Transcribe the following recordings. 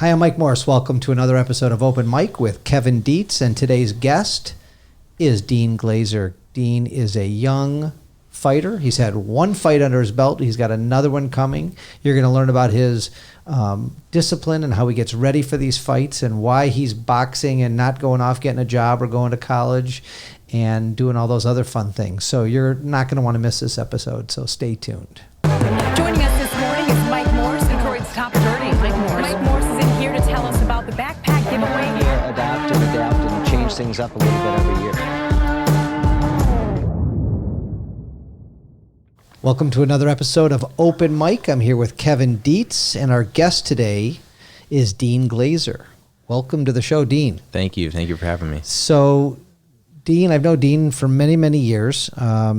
Hi, I'm Mike Morse. Welcome to another episode of Open Mic with Kevin Dietz, and today's guest is Dean Glazer. Dean is a young fighter. He's had one fight under his belt. He's got another one coming. You're going to learn about his discipline and how he gets ready for these fights and why he's boxing and not going off getting a job or going to college and doing all those other fun things. So you're not going to want to miss this episode, so stay tuned. Joining us this morning is Mike Morse and Croyd's Top 30. Mike Morse is in here to tell us about the backpack giveaway. Adapt and change things up a little bit every year. Welcome to another episode of Open Mic. I'm here with Kevin Dietz, and our guest today is Dean Glazer. Welcome to the show, Dean. Thank you. Thank you for having me. So, Dean, I've known Dean for many, many years.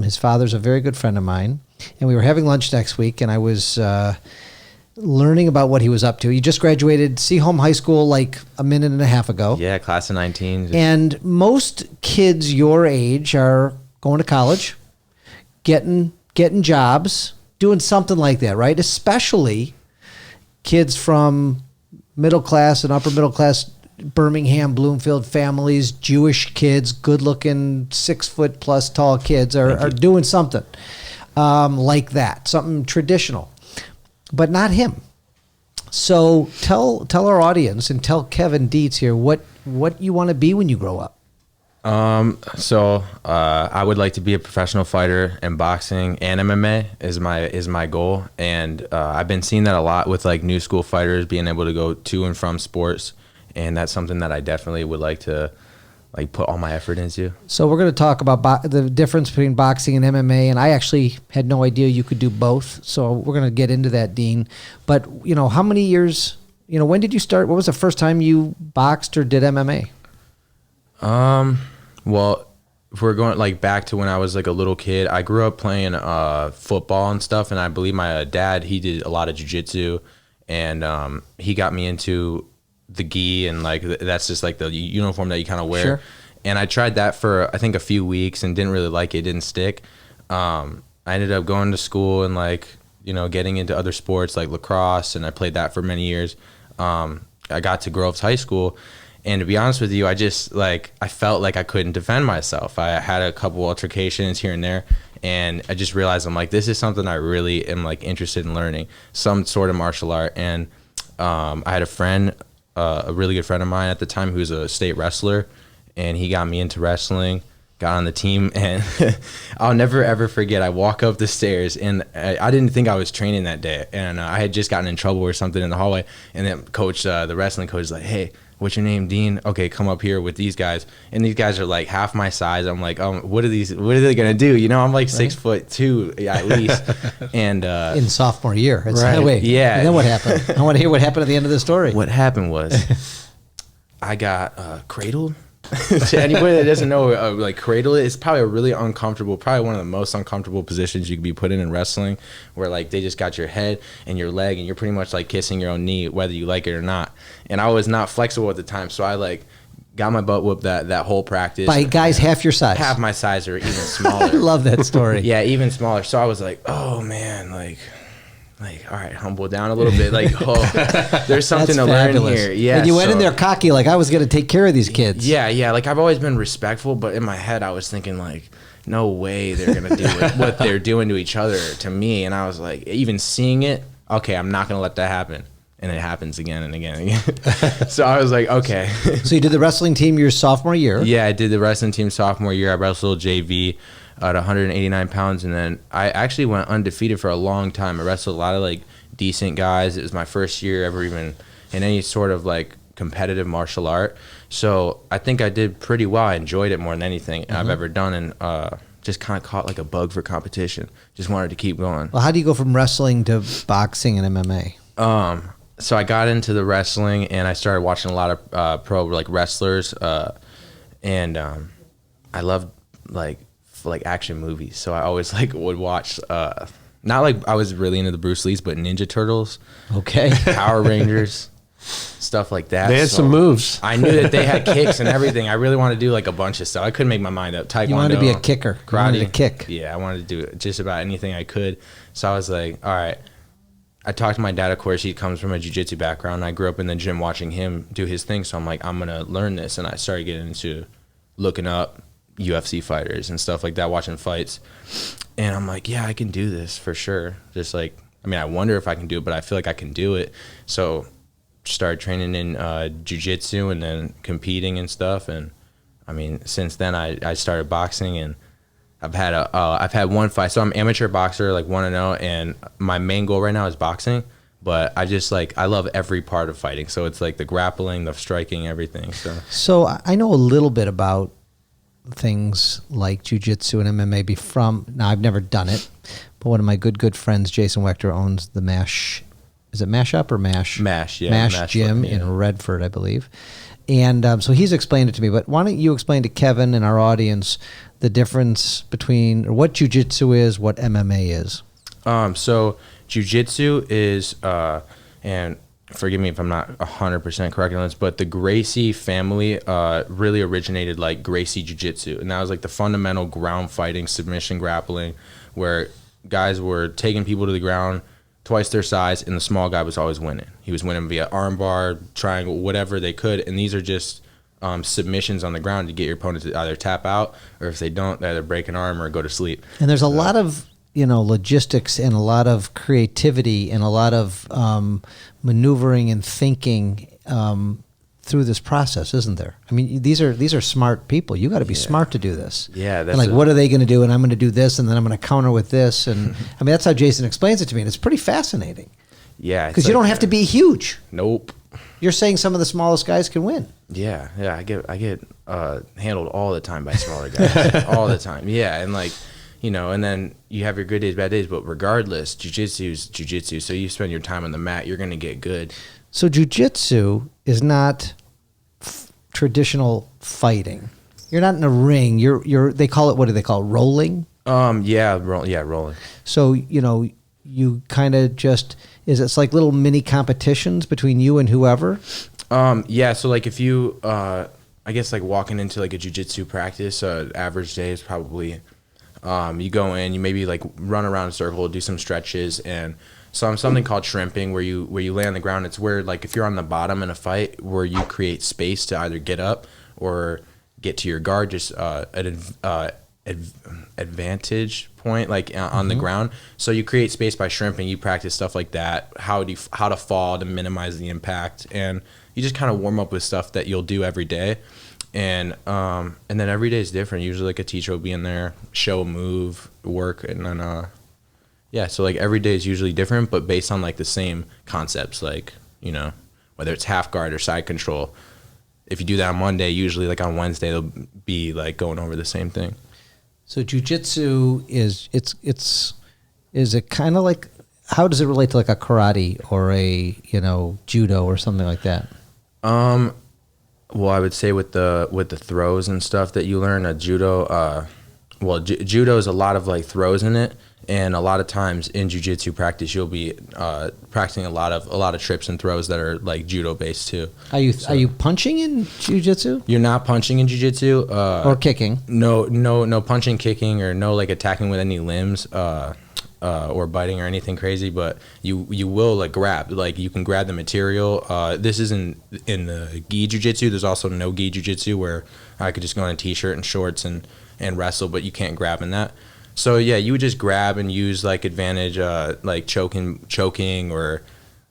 His father's a very good friend of mine, and we were having lunch next week, and I was learning about what he was up to. He just graduated Seaholm High School like a minute and a half ago. Yeah, class of 19. And most kids your age are going to college, getting jobs, doing something like that, right? Especially kids from middle class and upper middle class Birmingham, Bloomfield families, Jewish kids, good looking 6 foot plus tall kids are doing something like that, something traditional, but not him. So tell our audience and tell Kevin Dietz here what you want to be when you grow up. I would like to be a professional fighter in boxing and MMA is my goal. And I've been seeing that a lot with like new school fighters being able to go to and from sports. And that's something that I definitely would like to like put all my effort into. So we're going to talk about the difference between boxing and MMA. And I actually had no idea you could do both. So we're going to get into that, Dean. But, you know, how many years, when did you start? What was the first time you boxed or did MMA? Well, if we're going like back to when I was like a little kid, I grew up playing football and stuff, and I believe my dad, he did a lot of jiu-jitsu, and he got me into the gi, and like that's just like the uniform that you kind of wear. Sure. And I tried that for I think a few weeks and didn't really like it, didn't stick. I ended up going to school and like getting into other sports like lacrosse, and I played that for many years. I got to Groves High School. And to be honest with you, I felt like I couldn't defend myself. I had a couple altercations here and there, and I just realized I'm like, this is something I really am like interested in learning, some sort of martial art. And I had a friend, a really good friend of mine at the time, who was a state wrestler, and he got me into wrestling, got on the team, and I'll never ever forget. I walk up the stairs, and I didn't think I was training that day, and I had just gotten in trouble or something in the hallway, and then the wrestling coach is like, "Hey, what's your name, Dean? Okay, come up here with these guys." And these guys are like half my size. I'm like, what are they gonna do? I'm like 6'2" at least. And in sophomore year. Right. Wait, yeah. And then what happened? I want to hear what happened at the end of the story. What happened was I got cradled. To anybody that doesn't know, like cradle is probably a really uncomfortable, probably one of the most uncomfortable positions you could be put in wrestling, where like they just got your head and your leg and you're pretty much like kissing your own knee, whether you like it or not. And I was not flexible at the time, so I like got my butt whooped that whole practice By guys half your size. half my size or even smaller. I love that story. Yeah, even smaller. So I was like, oh man, like all right, humble down a little bit. Like, there's something to learn here. Yeah. And you went in there cocky, like I was going to take care of these kids. Yeah. Like I've always been respectful, but in my head I was thinking like, no way they're going to do what they're doing to each other to me. And I was like, even seeing it, okay, I'm not going to let that happen. And it happens again and again and again. So I was like, okay. So you did the wrestling team your sophomore year? Yeah, I did the wrestling team sophomore year. I wrestled JV at 189 pounds, and then I actually went undefeated for a long time. I wrestled a lot of like decent guys. It was my first year ever even in any sort of like competitive martial art. So I think I did pretty well. I enjoyed it more than anything I've ever done, and just kind of caught like a bug for competition. Just wanted to keep going. Well, how do you go from wrestling to boxing and MMA? So I got into the wrestling, and I started watching a lot of pro like wrestlers, and I loved like action movies. So I always like would watch not like I was really into the Bruce Lee's, but Ninja Turtles, okay, Power Rangers, stuff like that. They had some moves. I knew that they had kicks and everything. I really wanted to do like a bunch of stuff. I couldn't make my mind up. Taekwondo. You wanted to be a kicker. Karate. You wanted to kick. Yeah, I wanted to do just about anything I could. So I was like, all right, I talked to my dad. Of course, he comes from a jiu-jitsu background. I grew up in the gym watching him do his thing. So I'm like, I'm gonna learn this, and I started getting into looking up UFC fighters and stuff like that, watching fights. And I'm like, yeah, I can do this for sure. Just like, I mean, I wonder if I can do it, but I feel like I can do it. So started training in jiu-jitsu and then competing and stuff. And I mean, since then I started boxing, and I've had one fight. So I'm amateur boxer, like 1-0, and my main goal right now is boxing. But I just like, I love every part of fighting. So it's like the grappling, the striking, everything. So I know a little bit about things like jiu-jitsu and MMA now I've never done it, but one of my good friends, Jason Wechter, owns the MASH. Is it Mash Up or Mash? MASH, yeah. MASH Gym in Redford, I believe. And so he's explained it to me, but why don't you explain to Kevin and our audience the difference between what jiu-jitsu is, what MMA is? So jiu-jitsu is, and forgive me if I'm not 100% correct on this, but the Gracie family really originated like Gracie Jiu-Jitsu. And that was like the fundamental ground fighting, submission grappling, where guys were taking people to the ground twice their size, and the small guy was always winning. He was winning via armbar, triangle, whatever they could. And these are just submissions on the ground to get your opponent to either tap out, or if they don't, they either break an arm or go to sleep. And there's a lot of logistics and a lot of creativity and a lot of maneuvering and thinking through this process, isn't there? I mean, these are smart people. You got to be smart to do this. Yeah, that's what are they going to do? And I'm going to do this, and then I'm going to counter with this. And I mean, that's how Jason explains it to me, and it's pretty fascinating. Yeah, because you don't have to be huge. Nope. You're saying some of the smallest guys can win. Yeah. I get handled all the time by smaller guys, all the time. Yeah, and like, and then you have your good days, bad days, but regardless, jiu-jitsu is jiu-jitsu. So you spend your time on the mat, you're going to get good. So jiu-jitsu is not traditional fighting. You're not in a ring. They call it, what do they call it? Rolling? Rolling. So, you kind of just, it's like little mini competitions between you and whoever? Yeah, so like if you, I guess like walking into like a jiu-jitsu practice, average day is probably, you go in, you maybe like run around a circle, do some stretches, and something called shrimping, where you lay on the ground. It's where, like, if you're on the bottom in a fight, where you create space to either get up or get to your guard, just advantage point, like on the ground. So you create space by shrimping. You practice stuff like that, how to fall to minimize the impact, and you just kind of warm up with stuff that you'll do every day. And then every day is different. Usually like a teacher will be in there, show a move, work, and then so like every day is usually different, but based on like the same concepts, like, whether it's half guard or side control. If you do that on Monday, usually like on Wednesday they'll be like going over the same thing. So jiu-jitsu is it kind of like, how does it relate to like a karate or a judo or something like that? Well, I would say with the throws and stuff that you learn at judo, judo is a lot of like throws in it, and a lot of times in jiu-jitsu practice you'll be practicing a lot of trips and throws that are like judo based too. Are you punching in jiu-jitsu? You're not punching in jiu-jitsu or kicking. No punching, kicking, or no like attacking with any limbs. Or biting or anything crazy, but you will like grab, like you can grab the material. This is in the gi jiu-jitsu. There's also no gi jiu-jitsu, where I could just go in a t-shirt and shorts and wrestle, but you can't grab in that. So yeah, you would just grab and use like advantage, like choking or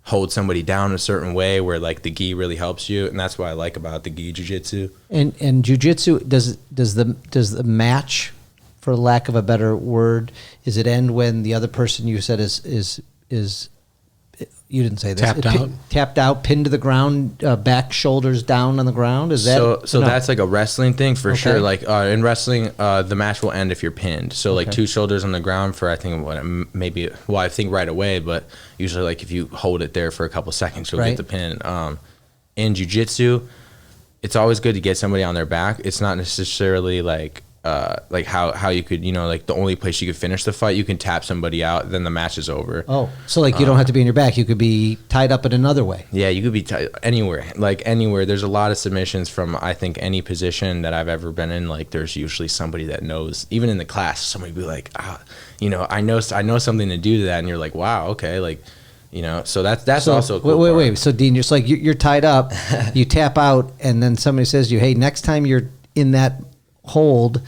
hold somebody down a certain way, where like the gi really helps you, and that's what I like about the gi jiu-jitsu. And jiu-jitsu, does the match, for lack of a better word, is it end when the other person, you said, is you didn't say this, tapped out, pinned to the ground, back, shoulders down on the ground? Is that so? No. That's like a wrestling thing for sure. Like in wrestling, the match will end if you're pinned. So like two shoulders on the ground for, I think I think right away, but usually like if you hold it there for a couple seconds, you'll get the pin. In jiu-jitsu, it's always good to get somebody on their back. It's not necessarily like how you could, like the only place you could finish the fight, you can tap somebody out, then the match is over. Oh, so like you don't have to be on your back. You could be tied up in another way. Yeah, you could be tied anywhere. Like anywhere. There's a lot of submissions from, I think, any position that I've ever been in. Like there's usually somebody that knows, even in the class, somebody be like, I know something to do to that. And you're like, wow, okay. Like You know, so that's also a cool wait. part. So Dean, just like you're tied up, you tap out, and then somebody says to you, "Hey, next time you're in that hold,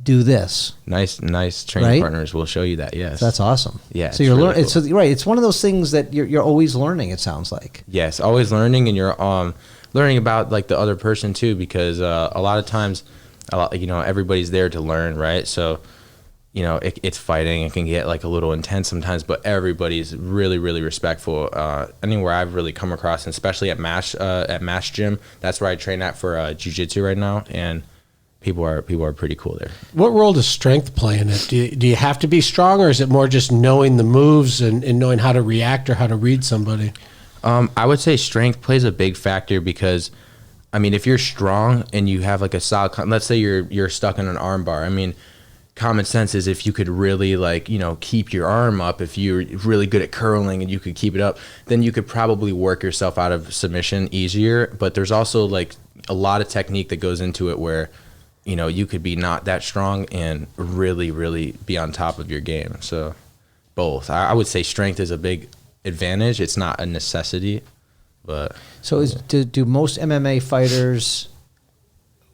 do this." Nice training Right? partners will show you that. Yes, So that's awesome. Yeah, So you're really learning. cool. So right, it's one of those things that you're always learning. It sounds like. Yes, always learning, and you're learning about like the other person too, because a lot of times, everybody's there to learn, right? So, it's fighting. It can get like a little intense sometimes, but everybody's really, really respectful. Anywhere I've really come across, and especially at Mash Gym, that's where I train at for Jiu-Jitsu right now, and people are pretty cool there. What role does strength play in it? Do you have to be strong, or is it more just knowing the moves and knowing how to react or how to read somebody? I would say strength plays a big factor because, I mean, if you're strong and you have like a solid, let's say you're stuck in an arm bar. I mean, common sense is if you could really keep your arm up, if you're really good at curling and you could keep it up, then you could probably work yourself out of submission easier. But there's also like a lot of technique that goes into it where, you could be not that strong and really, really be on top of your game. So both. I would say strength is a big advantage. It's not a necessity, but So do most MMA fighters,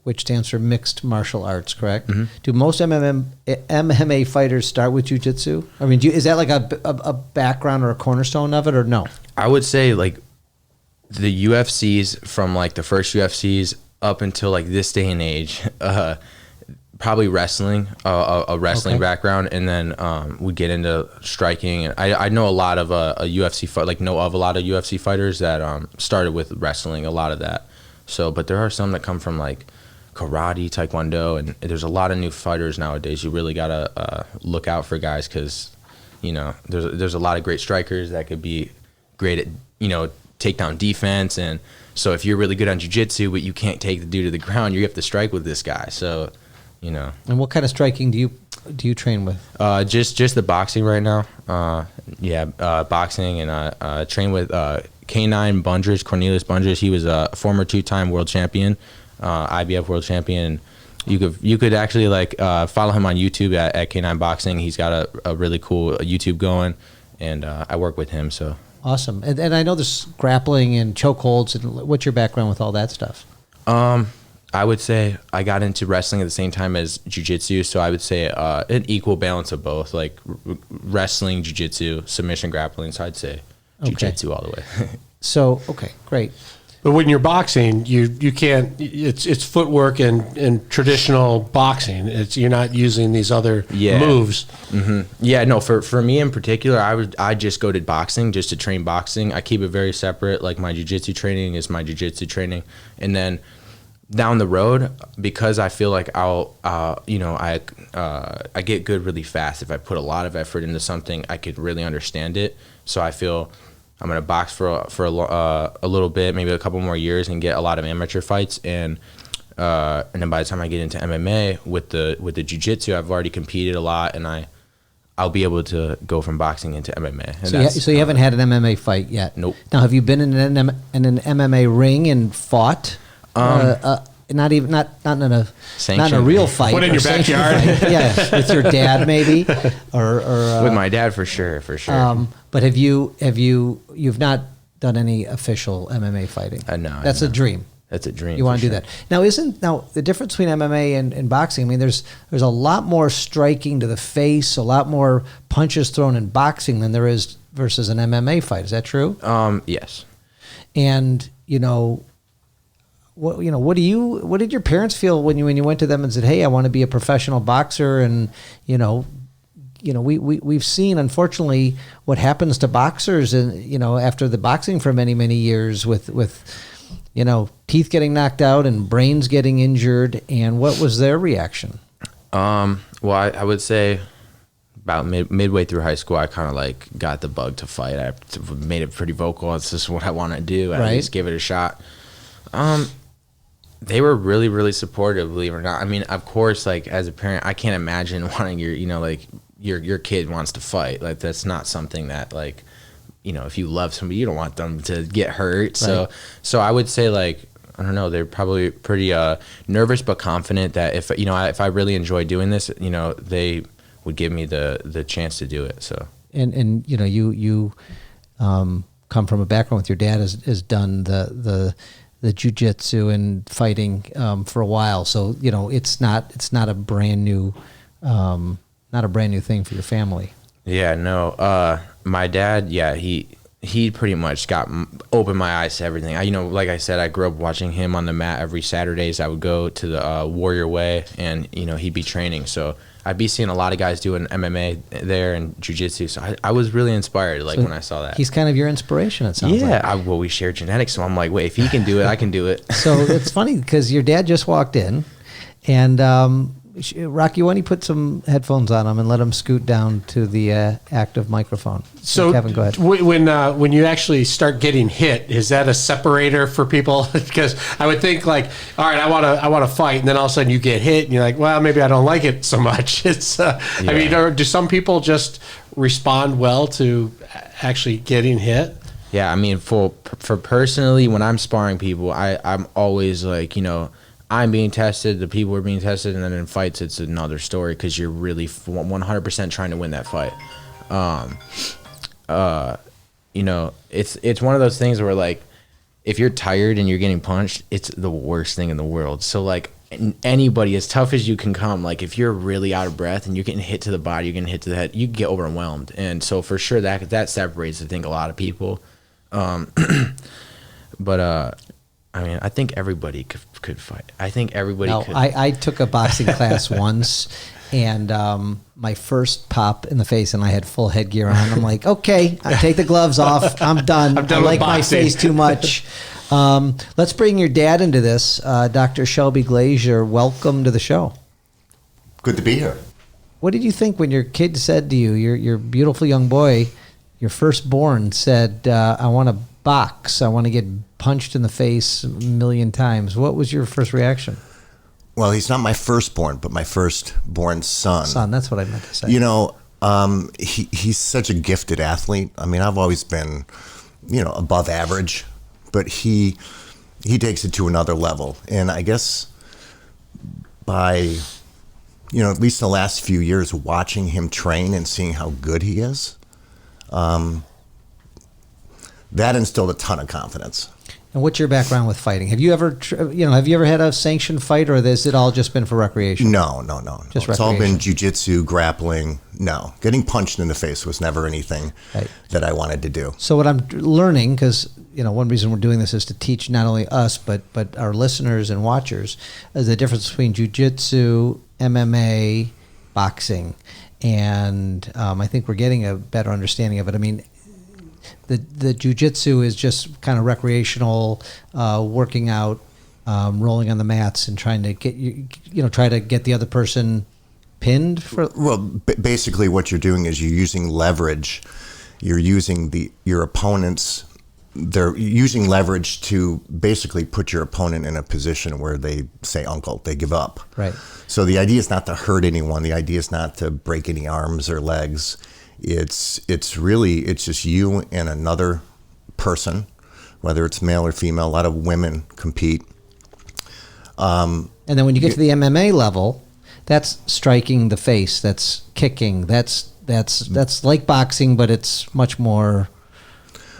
which stands for mixed martial arts, correct? Mm-hmm. Do most MMA fighters start with jiu-jitsu? I mean, is that like a background or a cornerstone of it, or no? I would say like the UFCs, from like the first UFCs up until like this day and age, probably wrestling, a wrestling background, and then we get into striking. And I know a lot of a UFC a lot of UFC fighters that started with wrestling, a lot of that. So, but there are some that come from like karate, taekwondo, and there's a lot of new fighters nowadays. You really gotta look out for guys, because there's a lot of great strikers that could be great at takedown defense. And so if you're really good on jiu-jitsu but you can't take the dude to the ground, you have to strike with this guy. So And what kind of striking do you train with? just the boxing right now. Boxing, and I train with K9 Bundrich, Cornelius Bundrich. He was a former 2-time world champion, IBF world champion. You could actually follow him on YouTube at K9 Boxing. He's got a really cool YouTube going, and I work with him. So Awesome. And I know there's grappling and chokeholds. And what's your background with all that stuff? I would say I got into wrestling at the same time as jiu-jitsu, so I would say an equal balance of both, like wrestling, jiu-jitsu, submission, grappling. So I'd say jiu-jitsu all the way. So, okay, great. But when you're boxing, you can't. It's footwork and traditional boxing. You're not using these other moves. Mm-hmm. Yeah, no. For me in particular, I just go to boxing just to train boxing. I keep it very separate. Like my jiu-jitsu training is my jiu-jitsu training, and then down the road, because I feel like I get good really fast. If I put a lot of effort into something, I could really understand it. So I feel I'm gonna box for a little bit, maybe a couple more years, and get a lot of amateur fights. And then by the time I get into MMA with the jiu-jitsu, I've already competed a lot, and I'll be able to go from boxing into MMA. And So you haven't had an MMA fight yet? Nope. Now, have you been in an MMA ring and fought? Not in a real fight. One in or your sanctioned backyard. fight. Yeah, with your dad maybe, or with my dad for sure. But you've not done any official MMA fighting? No, that's a dream. That's a dream. You want to do that now? The difference between MMA and boxing? I mean, there's a lot more striking to the face, a lot more punches thrown in boxing than there is versus an MMA fight. Is that true? Yes. And what did your parents feel when you went to them and said, "Hey, I want to be a professional boxer"? And we've seen, unfortunately, what happens to boxers, and after the boxing for many, many years with teeth getting knocked out and brains getting injured. And what was their reaction? Well, I would say about midway through high school, I kind of got the bug to fight. I made it pretty vocal. It's just what I want to do. I Right. just gave it a shot. They were really, really supportive, believe it or not. I mean, of course, as a parent, I can't imagine wanting your kid wants to fight. That's not something that if you love somebody, you don't want them to get hurt. Right. So I would say I don't know, they're probably pretty nervous but confident that if I really enjoy doing this, they would give me the chance to do it. So And you come from a background with your dad has done the jiu-jitsu and fighting for a while. So, it's not a brand new thing for your family. Yeah, no. My dad, he pretty much opened my eyes to everything. Like I said, I grew up watching him on the mat every Saturdays. I would go to the Warrior Way, and he'd be training. So I'd be seeing a lot of guys doing MMA there and jiu-jitsu. So I was really inspired, when I saw that. He's kind of your inspiration, it sounds like. Yeah, well, we share genetics, so I'm like, wait, if he can do it, I can do it. So it's funny because your dad just walked in, and Rocky, why don't you put some headphones on him and let him scoot down to the active microphone? So Kevin, go ahead. When you actually start getting hit, is that a separator for people? Because I would think all right, I want to fight, and then all of a sudden you get hit, and you're like, well, maybe I don't like it so much. It's I mean, do some people just respond well to actually getting hit? Yeah, I mean, for personally, when I'm sparring people, I'm always like, I'm being tested, the people are being tested, and then in fights, it's another story because you're really 100% trying to win that fight. It's one of those things where, if you're tired and you're getting punched, it's the worst thing in the world. So, anybody, as tough as you can come, if you're really out of breath and you're getting hit to the body, you're getting hit to the head, you get overwhelmed. And so, for sure, that separates, I think, a lot of people. But I mean, I think everybody could fight. I think everybody could. I took a boxing class once, and my first pop in the face, and I had full headgear on. I'm like, okay, I take the gloves off. I'm done. I like my face too much. Let's bring your dad into this. Dr. Shelby Glazer, welcome to the show. Good to be here. What did you think when your kid said to you, your beautiful young boy, your firstborn, said, I want to box, I want to get punched in the face a million times? What was your first reaction? Well, he's not my firstborn, but my firstborn son. Son, that's what I meant to say. He's such a gifted athlete. I mean, I've always been, above average, but he takes it to another level. And I guess by, at least the last few years, watching him train and seeing how good he is, that instilled a ton of confidence. And what's your background with fighting? Have you ever had a sanctioned fight, or has it all just been for recreation? No. Just it's all been jiu-jitsu, grappling. No, getting punched in the face was never anything that I wanted to do. So what I'm learning, because one reason we're doing this is to teach not only us but our listeners and watchers, is the difference between jiu-jitsu, MMA, boxing, and I think we're getting a better understanding of it. I mean, the jiu-jitsu is just kind of recreational, working out, rolling on the mats, and trying to get the other person pinned. Basically, what you're doing is you're using leverage. You're using your opponent's. They're using leverage to basically put your opponent in a position where they say uncle, they give up. Right. So the idea is not to hurt anyone. The idea is not to break any arms or legs. It's just you and another person, whether it's male or female. A lot of women compete. And then when you get to the MMA level, that's striking the face, that's kicking, that's like boxing, but it's much more,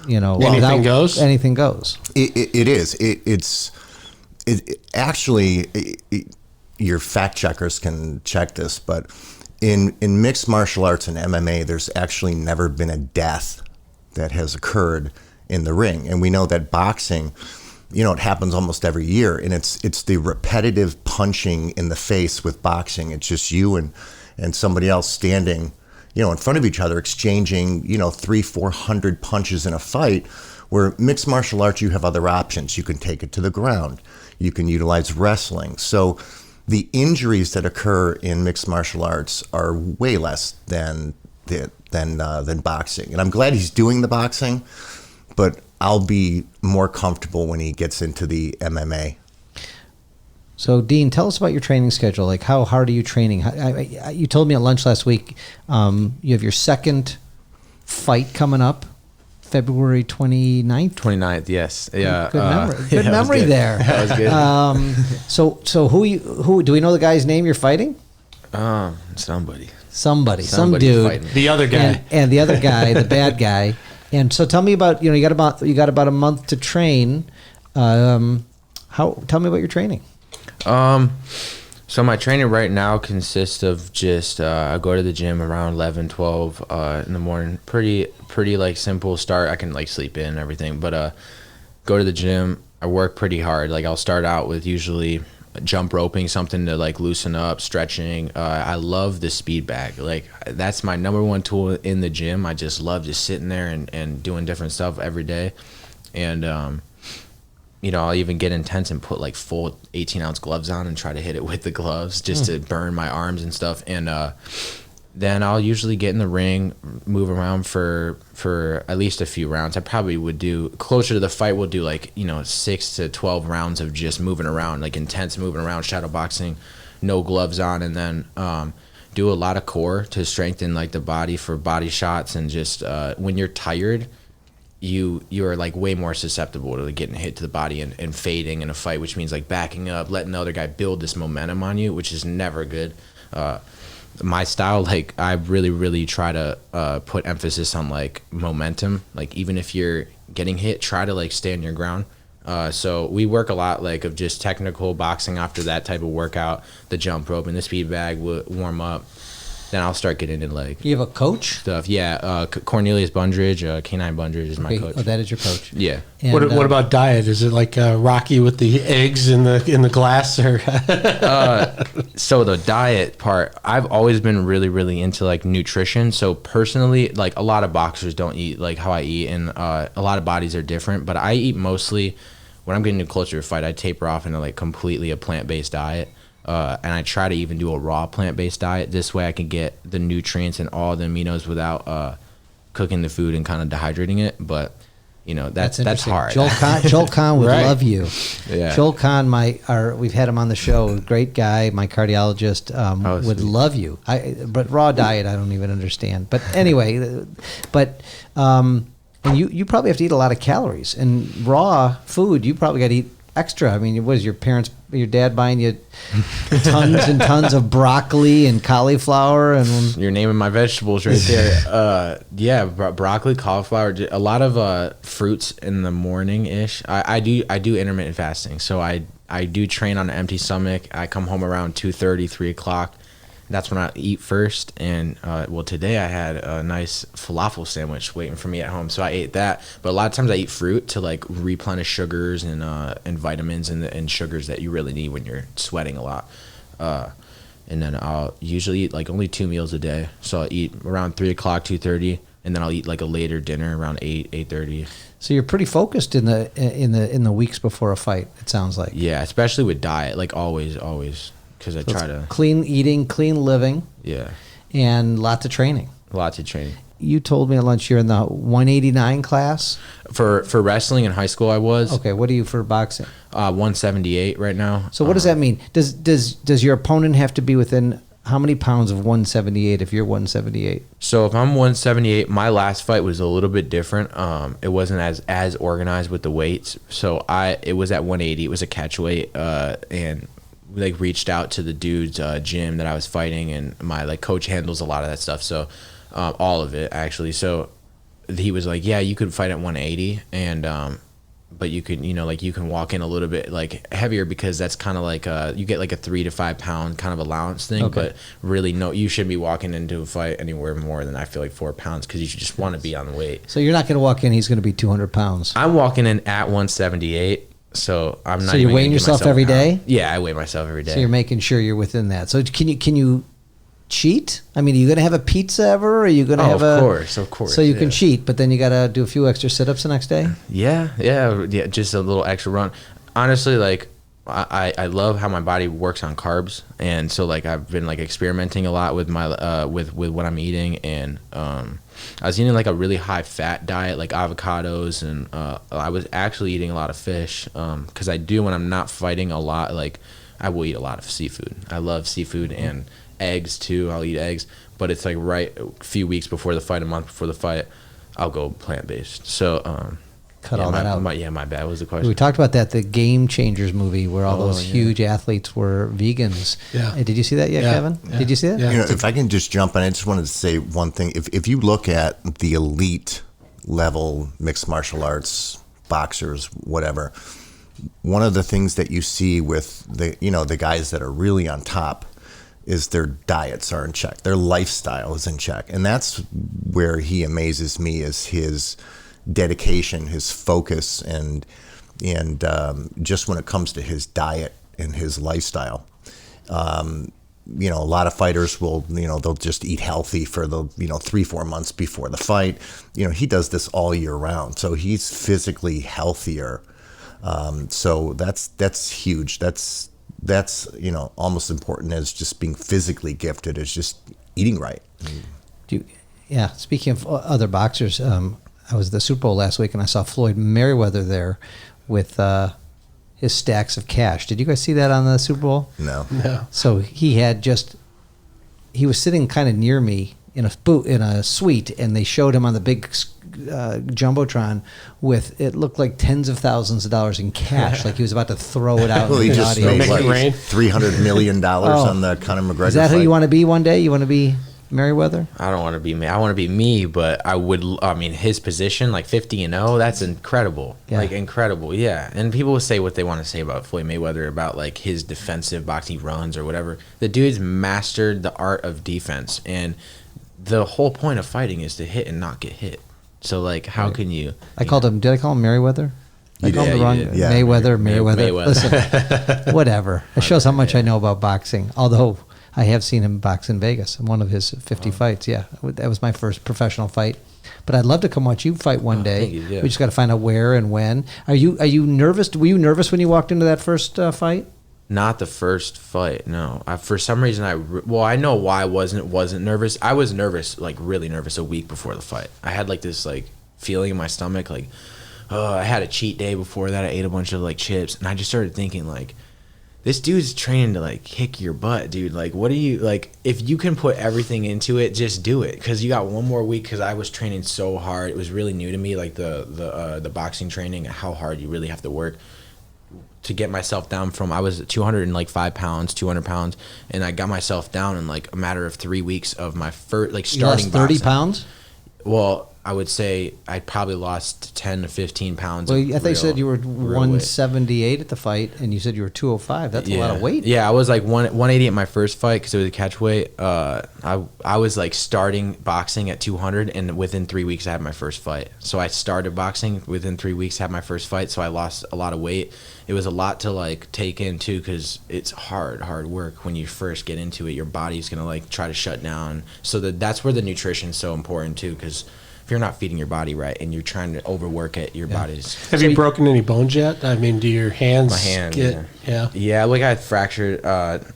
anything goes. Anything goes. It is. It's actually, your fact checkers can check this, but in mixed martial arts and MMA, there's actually never been a death that has occurred in the ring. And we know that boxing, it happens almost every year, and it's the repetitive punching in the face with boxing. It's just you and somebody else standing, in front of each other, exchanging, 300-400 punches in a fight. Where mixed martial arts, you have other options. You can take it to the ground. You can utilize wrestling. So the injuries that occur in mixed martial arts are way less than boxing. And I'm glad he's doing the boxing, but I'll be more comfortable when he gets into the MMA. So, Dean, tell us about your training schedule. Like, how hard are you training? You told me at lunch last week you have your second fight coming up, February 29th? 29th, yes. Yeah. Good memory. Good memory there. That was good. So who do we know the guy's name you're fighting? Somebody. Some dude. Fighting. The other guy. And the other guy, the bad guy. And so tell me about, you got about a month to train. Tell me about your training. So my training right now consists of just I go to the gym around 11, 12 in the morning. Pretty like simple start. I can like sleep in and everything, but go to the gym. I work pretty hard. Like I'll start out with usually jump roping, something to like loosen up, stretching. I love the speed bag. Like that's my number one tool in the gym. I just love just sitting there and doing different stuff every day. And I'll even get intense and put like full 18-ounce gloves on and try to hit it with the gloves just to burn my arms and stuff. And then I'll usually get in the ring, move around for at least a few rounds. I probably would do, closer to the fight, we'll do like, 6 to 12 rounds of just moving around, like intense moving around, shadow boxing, no gloves on, and then do a lot of core to strengthen like the body for body shots. And just when you're tired, you're like way more susceptible to getting hit to the body and fading in a fight, which means like backing up, letting the other guy build this momentum on you, which is never good. My style, like I really try to put emphasis on like momentum. Like even if you're getting hit, try to like stand your ground. So we work a lot like of just technical boxing after that type of workout, the jump rope and the speed bag will warm up. Then I'll start getting into like You have a coach? stuff. Yeah, Cornelius Bundridge, K9 Bundridge is my coach. Oh, that is your coach. Yeah. And, What about diet? Is it like Rocky with the eggs in the glass, or? So the diet part, I've always been really into like nutrition. So personally, like a lot of boxers don't eat like how I eat, and a lot of bodies are different. But I eat mostly, when I'm getting closer to a fight, I taper off into like completely a plant-based diet. And I try to even do a raw plant-based diet. This way I can get the nutrients and all the aminos without cooking the food and kind of dehydrating it. But, that's interesting. hard. Joel Kahn would Right. love you. Yeah. Joel Kahn, we've had him on the show. Great guy, my cardiologist, would sweet. love you. But raw diet, I don't even understand. But anyway, and you probably have to eat a lot of calories. And raw food, you probably got to eat extra. I mean, was your dad buying you tons and tons of broccoli and cauliflower? And You're naming my vegetables right there. Yeah, broccoli, cauliflower, a lot of fruits in the morning-ish. I do intermittent fasting, so I do train on an empty stomach. I come home around 2:30, 3 o'clock. That's when I eat first. And today I had a nice falafel sandwich waiting for me at home, so I ate that. But a lot of times I eat fruit to like replenish sugars and vitamins and sugars that you really need when you're sweating a lot. And then I'll usually eat like only 2 meals a day. So I'll eat around 3 o'clock, 2:30, and then I'll eat like a later dinner around 8:30. so you're pretty focused in the weeks before a fight, it sounds like. Yeah, especially with diet, like always, because I So try it's to. clean eating, clean living, Yeah, and lots of training. lots of training. You told me at lunch you're in the 189 class. For wrestling in high school, I was. Okay, what are you for boxing? 178 right now. So what does that mean? Does your opponent have to be within how many pounds of 178 if you're 178? So if I'm 178, my last fight was a little bit different. It wasn't as organized with the weights. So it was at 180. It was a catch weight, and we like reached out to the dude's gym that I was fighting, and my like coach handles a lot of that stuff. So all of it actually. So he was like, yeah, you could fight at 180, and but you can, you can walk in a little bit like heavier, because that's kind of like you get like a 3 to 5 pound kind of allowance thing. Okay. But really, no, you shouldn't be walking into a fight anywhere more than I feel like 4 pounds, because you should just want to be on the weight. So you're not going to walk in, he's going to be 200 pounds. I'm walking in at 178, so I'm not. So you're even weighing gonna give yourself myself every a pound. day? Yeah, I weigh myself every day. So you're making sure you're within that. So can you cheat? I mean, are you going to have a pizza ever? Or are you going to have of course. So you can yeah. cheat, but then you got to do a few extra sit-ups the next day? Yeah, just a little extra run. Honestly, like I love how my body works on carbs, and so like I've been like experimenting a lot with my with what I'm eating, and I was eating like a really high fat diet, like avocados, and I was actually eating a lot of fish, because I do, when I'm not fighting a lot, like I will eat a lot of seafood. I love seafood, and eggs too. I'll eat eggs, but it's like right a few weeks before the fight, a month before the fight, I'll go plant-based. So Cut all that out. my bad. What was the question? We talked about that, the Game Changers movie, where all those yeah. huge athletes were vegans. Yeah. Did you see that yet, Yeah. Kevin? Yeah. Did you see that? Yeah. If I can just jump in, I just wanted to say one thing. If you look at the elite level mixed martial arts boxers, whatever. One of the things that you see with the guys that are really on top is their diets are in check, their lifestyle is in check, and that's where he amazes me, is his dedication, his focus, and just when it comes to his diet and his lifestyle. A lot of fighters will, they'll just eat healthy for the 3-4 months before the fight. He does this all year round, so he's physically healthier. So that's huge. That's almost important as just being physically gifted, is just eating right. Speaking of other boxers, I was at the Super Bowl last week and I saw Floyd Mayweather there with his stacks of cash. Did you guys see that on the Super Bowl? No. So he was sitting kind of near me in a suite, and they showed him on the big jumbotron with, it looked like tens of thousands of dollars in cash, like he was about to throw it out. Well, he in the just audience. made like $300 million on the Conor McGregor Is that fight. who you want to be one day? You want to be Merriweather? I don't want to be me. I want to be me, but his position, like 50-0, that's incredible. Yeah. Like incredible, yeah. And people will say what they want to say about Floyd Mayweather, about like his defensive boxing runs or whatever. The dude's mastered the art of defense, and the whole point of fighting is to hit and not get hit. So like, how can you? Did I call him Merriweather? I called him the wrong. Yeah. Mayweather. Mayweather. Listen, whatever. It shows how much I know about boxing. Although I have seen him box in Vegas in one of his 50 fights. Yeah, that was my first professional fight. But I'd love to come watch you fight one day. Thank you, yeah. We just got to find out where and when. Are you nervous? Were you nervous when you walked into that first fight? Not the first fight, no. For some reason, I know why I wasn't nervous. I was nervous, like really nervous, a week before the fight. I had like this like feeling in my stomach, like, I had a cheat day before that. I ate a bunch of like chips, and I just started thinking like, this dude's training to like kick your butt, dude. Like, what do you like? If you can put everything into it, just do it, because you got one more week. Because I was training so hard, it was really new to me, like the boxing training, how hard you really have to work to get myself down from, I was 205 pounds, 200 pounds, and I got myself down in like a matter of 3 weeks of my first, like starting You lost 30 boxing. pounds? Well, I would say I probably lost 10 to 15 pounds. Well, I thought you said you were real weight. 178 at the fight, and you said you were 205. That's a lot of weight. Yeah, I was like 180 at my first fight because it was a catch weight. I was like starting boxing at 200, and within 3 weeks I had my first fight. So I started boxing within 3 weeks, had my first fight. So I lost a lot of weight. It was a lot to like take in too, because it's hard work when you first get into it. Your body's gonna like try to shut down. So that's where the nutrition's so important too, because if you're not feeding your body right and you're trying to overwork it, your body's. Have you broken any bones yet? I mean, do your hands My hand, yeah. Yeah, like I fractured,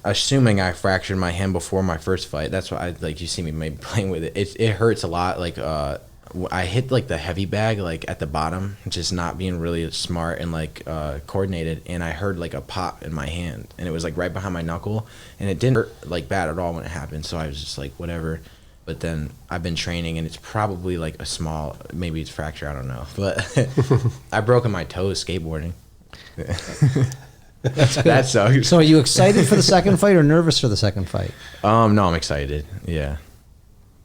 assuming I fractured my hand before my first fight. That's why you see me maybe playing with it. It hurts a lot. Like, I hit like the heavy bag, like at the bottom, just not being really smart and like coordinated. And I heard like a pop in my hand, and it was like right behind my knuckle, and it didn't hurt like bad at all when it happened. So I was just like, whatever. But then I've been training, and it's probably like a small, maybe it's fracture, I don't know. But I broken my toes skateboarding. That sucks. So are you excited for the second fight or nervous for the second fight? No, I'm excited. Yeah,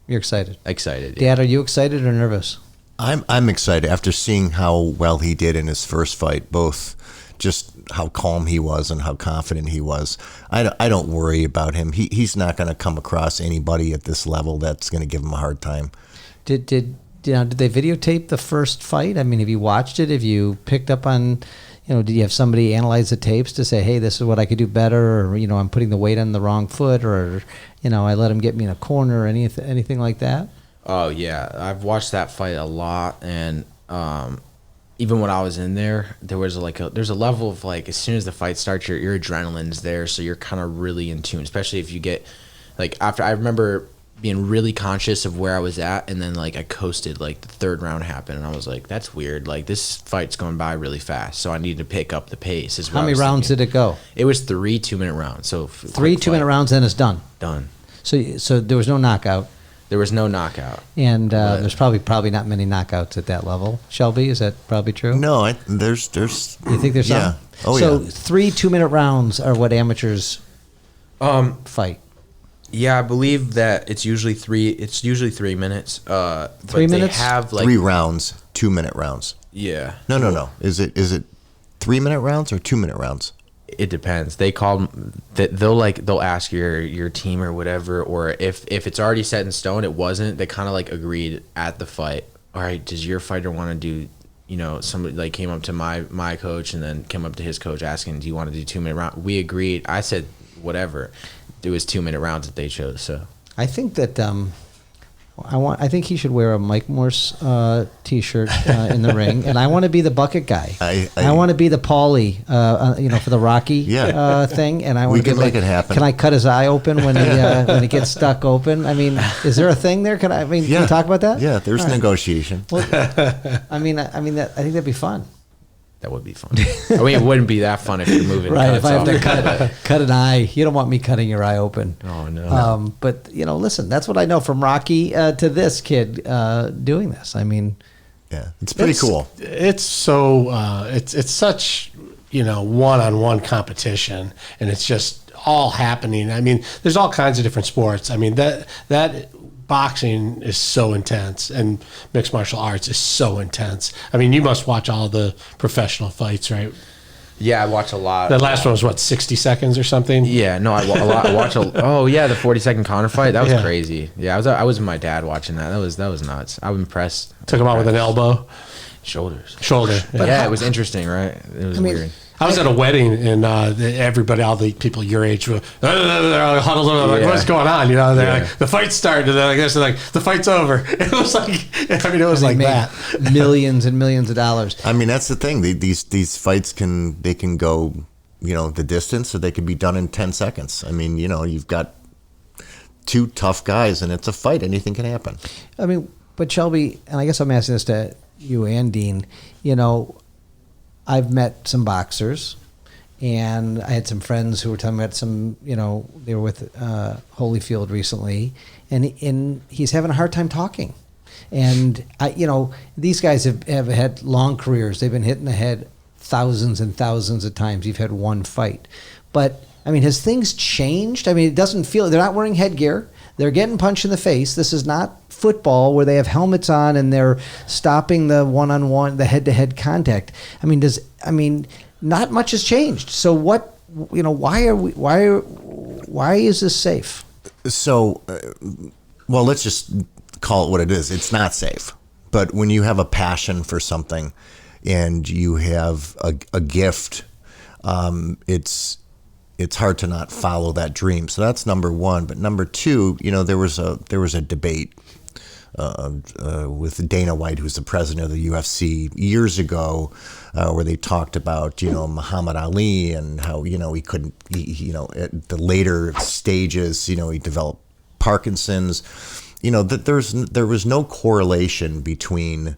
You're excited. excited. Yeah. Dad, are you excited or nervous? I'm excited after seeing how well he did in his first fight, both just how calm he was and how confident he was. I don't worry about him. He's not going to come across anybody at this level that's going to give him a hard time. Did they videotape the first fight? I mean, have you watched it? Have you picked up on, did you have somebody analyze the tapes to say, hey, this is what I could do better, or, I'm putting the weight on the wrong foot, or, I let him get me in a corner, or anything like that? Oh yeah, I've watched that fight a lot, and even when I was in there, there's a level of like, as soon as the fight starts, your adrenaline's there, so you're kind of really in tune. Especially if you get like, after, I remember being really conscious of where I was at, and then like I coasted, like the third round happened, and I was like, that's weird. Like this fight's going by really fast, so I need to pick up the pace. How many rounds did it go? It was 3 2-minute rounds. So 3 2-minute rounds, then it's done. Done. So there was no knockout. There was no knockout. And there's probably not many knockouts at that level. Shelby, is that probably true? No, there's. You think there's yeah. some? Oh so yeah. 3 2-minute rounds are what amateurs fight. Yeah, I believe that it's usually 3 minutes. 3 minutes? They have like 3 rounds, 2-minute rounds. Yeah. No. Is it 3-minute rounds or 2-minute rounds? It depends. They call that they'll ask your team or whatever, or if it's already set in stone, it wasn't. They kind of like agreed at the fight. All right, does your fighter want to do? Somebody like came up to my coach and then came up to his coach asking, do you want to do 2-minute round? We agreed. I said whatever. It was 2-minute rounds that they chose. So I think that I think he should wear a Mike Morse T-shirt in the ring, and I want to be the bucket guy. I want to be the Paulie, for the Rocky thing, and I want We to can make it happen. Can I cut his eye open when he gets stuck open? I mean, is there a thing there? Can you talk about that? Yeah, there's negotiation. Well, I think that'd be fun. that would be fun. I mean, it wouldn't be that fun if you're moving. Right, if I have cuts to cut an eye, you don't want me cutting your eye open. Oh no. But listen, that's what I know from Rocky to this kid doing this. I mean, yeah, it's pretty cool. It's so it's such one-on-one competition, and it's just all happening. I mean, there's all kinds of different sports. I mean that boxing is so intense, and mixed martial arts is so intense. I mean, you must watch all the professional fights, right? Yeah, I watch a lot. The last one was what, 60 seconds or something? Yeah, no, I watch the 40-second Connor fight. That was crazy. Yeah, I was with my dad watching that. That was nuts. I'm impressed. Took him out with an elbow. Shoulder. But Yeah, it was interesting, right? It was weird. I was at a wedding, and everybody, all the people your age, were they're all huddled over, like, what's going on? They're like, the fight's started, and they're like this, they're like, the fight's over. It was like, it was like that. Millions and millions of dollars. I mean, that's the thing. These fights can go, the distance, or they can be done in 10 seconds. I mean, you've got two tough guys, and it's a fight. Anything can happen. I mean, but Shelby, and I guess I'm asking this to you and Dean, I've met some boxers, and I had some friends who were telling me about some, they were with Holyfield recently, and he's having a hard time talking. And, these guys have had long careers. They've been hit in the head thousands and thousands of times. You've had one fight. But, I mean, has things changed? I mean, it doesn't feel, they're not wearing headgear. They're getting punched in the face. This is not football where they have helmets on and they're stopping the one-on-one, the head-to-head contact. I mean, not much has changed. So what, why is this safe? So, well, let's just call it what it is. It's not safe. But when you have a passion for something and you have a gift, it's hard to not follow that dream. So that's number one. But number two, there was a debate with Dana White, who's the president of the UFC, years ago, where they talked about Muhammad Ali and how he couldn't, at the later stages, he developed Parkinson's. That there was no correlation between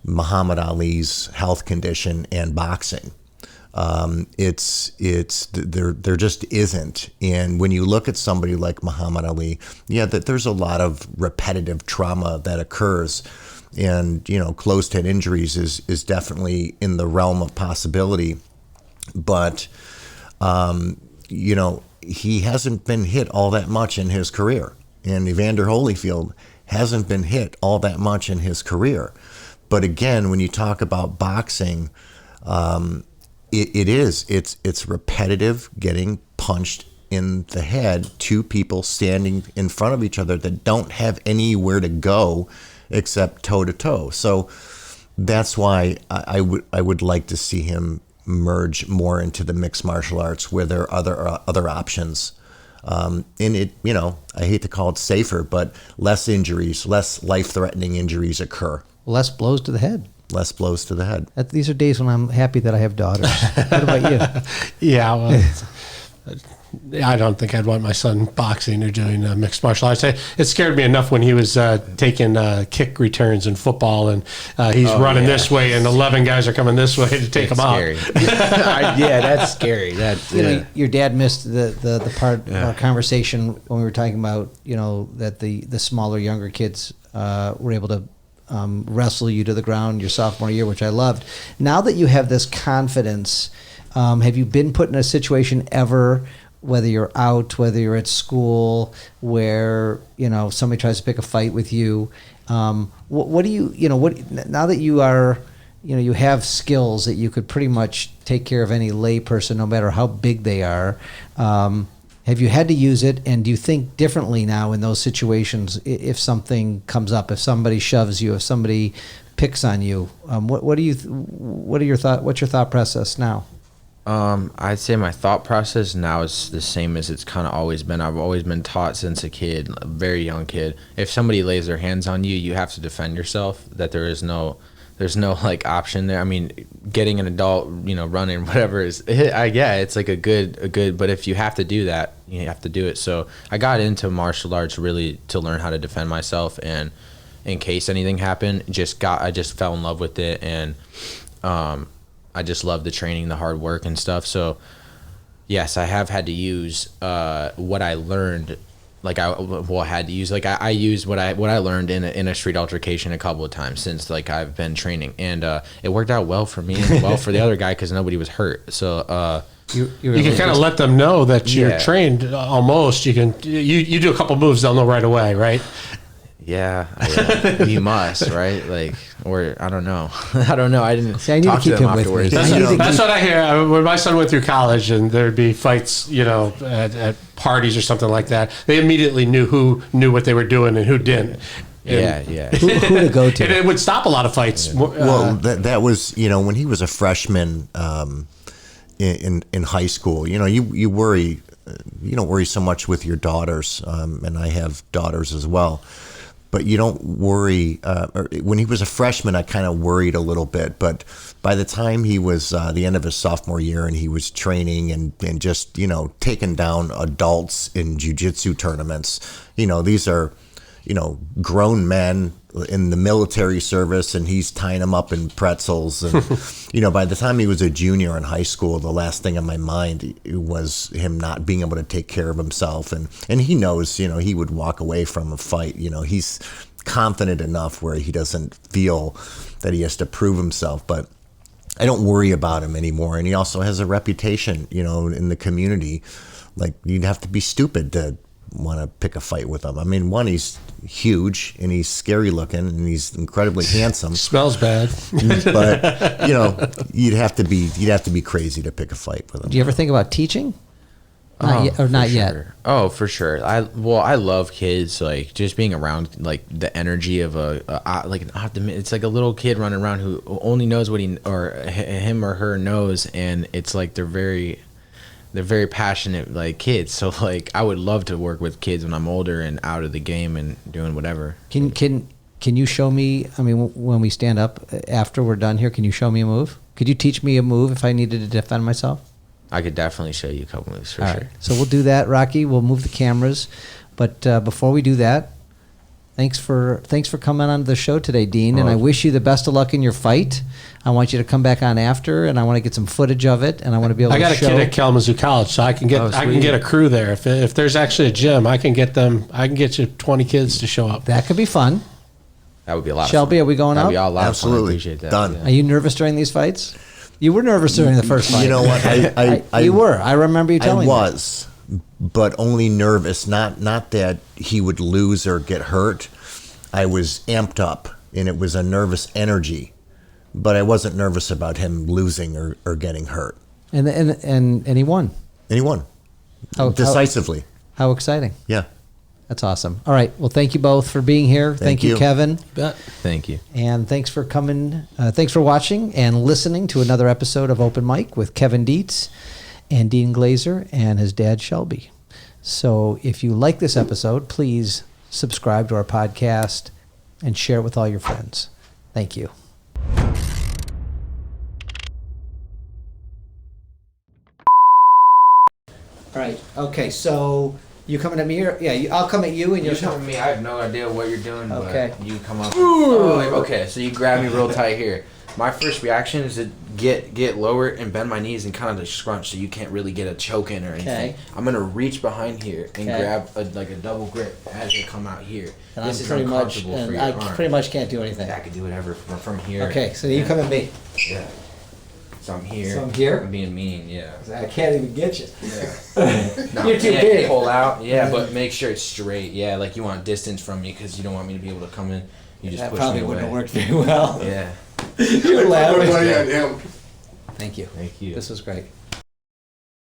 Muhammad Ali's health condition and boxing. There just isn't. And when you look at somebody like Muhammad Ali, that there's a lot of repetitive trauma that occurs, and closed head injuries is definitely in the realm of possibility. But he hasn't been hit all that much in his career, and Evander Holyfield hasn't been hit all that much in his career. But again, when you talk about boxing, it's repetitive, getting punched in the head, two people standing in front of each other that don't have anywhere to go except toe to toe. So that's why I would like to see him merge more into the mixed martial arts, where there are other options. And it, I hate to call it safer, but less injuries, less life-threatening injuries occur. Less blows to the head. Less blows to the head. These are days when I'm happy that I have daughters. What about you? Yeah, well, I don't think I'd want my son boxing or doing mixed martial arts. It scared me enough when he was taking kick returns in football, and he's running this way, and 11 guys are coming this way to take him out. Yeah, that's scary. Your dad missed the part of our conversation when we were talking about that the smaller, younger kids were able to wrestle you to the ground your sophomore year, which I loved. Now that you have this confidence, have you been put in a situation ever whether you're out, whether you're at school, where somebody tries to pick a fight with you. What do you now that you are, you have skills that you could pretty much take care of any lay person, no matter how big they are. Have you had to use it, and do you think differently now in those situations if something comes up, if somebody shoves you, if somebody picks on you? What's your thought process now? I'd say my thought process now is the same as it's kind of always been. I've always been taught since a kid, a very young kid, if somebody lays their hands on you, you have to defend yourself, that there's no like option there. I mean, getting an adult, running, whatever it's like a good, but if you have to do that, you have to do it. So I got into martial arts really to learn how to defend myself, and in case anything happened, I just fell in love with it, and I just love the training, the hard work and stuff. So yes, I have had to use what I learned. I used what I learned in a street altercation a couple of times since I've been training, and it worked out well for me and well for the other guy because nobody was hurt. So you can kind of let them know that you're trained almost. You do a couple moves, they'll know right away, right? Yeah, you must, right? Or I don't know. I didn't. See, I need to keep him with me. That's what I hear. When my son went through college and there'd be fights, at parties or something like that, they immediately knew who knew what they were doing and who didn't. Yeah. Who to go to? And it would stop a lot of fights. Well, that was, when he was a freshman in high school, you worry, you don't worry so much with your daughters, and I have daughters as well. But you don't worry. When he was a freshman, I kind of worried a little bit. But by the time he was the end of his sophomore year and he was training and just, taking down adults in jiu-jitsu tournaments, these are, grown men in the military service, and he's tying them up in pretzels. And, by the time he was a junior in high school, the last thing on my mind was him not being able to take care of himself. And he knows, he would walk away from a fight. He's confident enough where he doesn't feel that he has to prove himself. But I don't worry about him anymore. And he also has a reputation, in the community. You'd have to be stupid to want to pick a fight with him. I mean, one, he's huge and he's scary looking and he's incredibly handsome. Smells bad. But you'd have to be crazy to pick a fight with him. Do you ever think about teaching? Not yet? Oh, for sure. I love kids, just being around the energy of an optimist. It's like a little kid running around who only knows what him or her knows, and it's they're very passionate kids. So I would love to work with kids when I'm older and out of the game and doing whatever. Can you show me, when we stand up after we're done here, can you show me a move? Could you teach me a move if I needed to defend myself? I could definitely show you a couple moves for All sure. Right. So we'll do that, Rocky. We'll move the cameras. But before we do that, thanks for coming on the show today, Dean. And I wish you the best of luck in your fight. I want you to come back on after, and I want to get some footage of it, and I want to be able to show. I got a kid at Kalamazoo College, so I can get a crew there. If there's actually a gym, I can get you 20 kids to show up. That could be fun. That would be a lot Shelby, of fun. Are we going That'd out? be a lot Absolutely. of fun. I appreciate that. Done. Yeah. Are you nervous during these fights? You were nervous during the first fight. You know what? You were. I remember you telling me. I was, but only nervous. Not that he would lose or get hurt. I was amped up, and it was a nervous energy. But I wasn't nervous about him losing or getting hurt. And he won. And he won. Decisively. How exciting. Yeah. That's awesome. All right. Well, thank you both for being here. Thank you, Kevin. Thank you. And thanks for coming. Thanks for watching and listening to another episode of Open Mic with Kevin Dietz and Dean Glazer and his dad, Shelby. So if you like this episode, please subscribe to our podcast and share it with all your friends. Thank you. All right. Okay. So you coming at me here? Yeah. I'll come at you, and You come at me. I have no idea what you're doing. Okay. But you come up. Okay. So you grab me real tight here. My first reaction is to get lower and bend my knees and kind of just scrunch so you can't really get a choke in or anything. Okay. I'm gonna reach behind here and grab a double grip as they come out here. And this is pretty much, uncomfortable for your arm. pretty much can't do anything. I can do whatever from here. Okay. So you come at me. Yeah. So I'm here. So I'm here? I'm being mean, yeah. I can't even get you. No, You're too yeah, big. Pull out, yeah, but make sure it's straight. Yeah, like you want distance from me because you don't want me to be able to come in. You just That push probably me wouldn't have away. worked very well. Yeah. You're laughing. Everybody at him. Thank you. Thank you. This was great.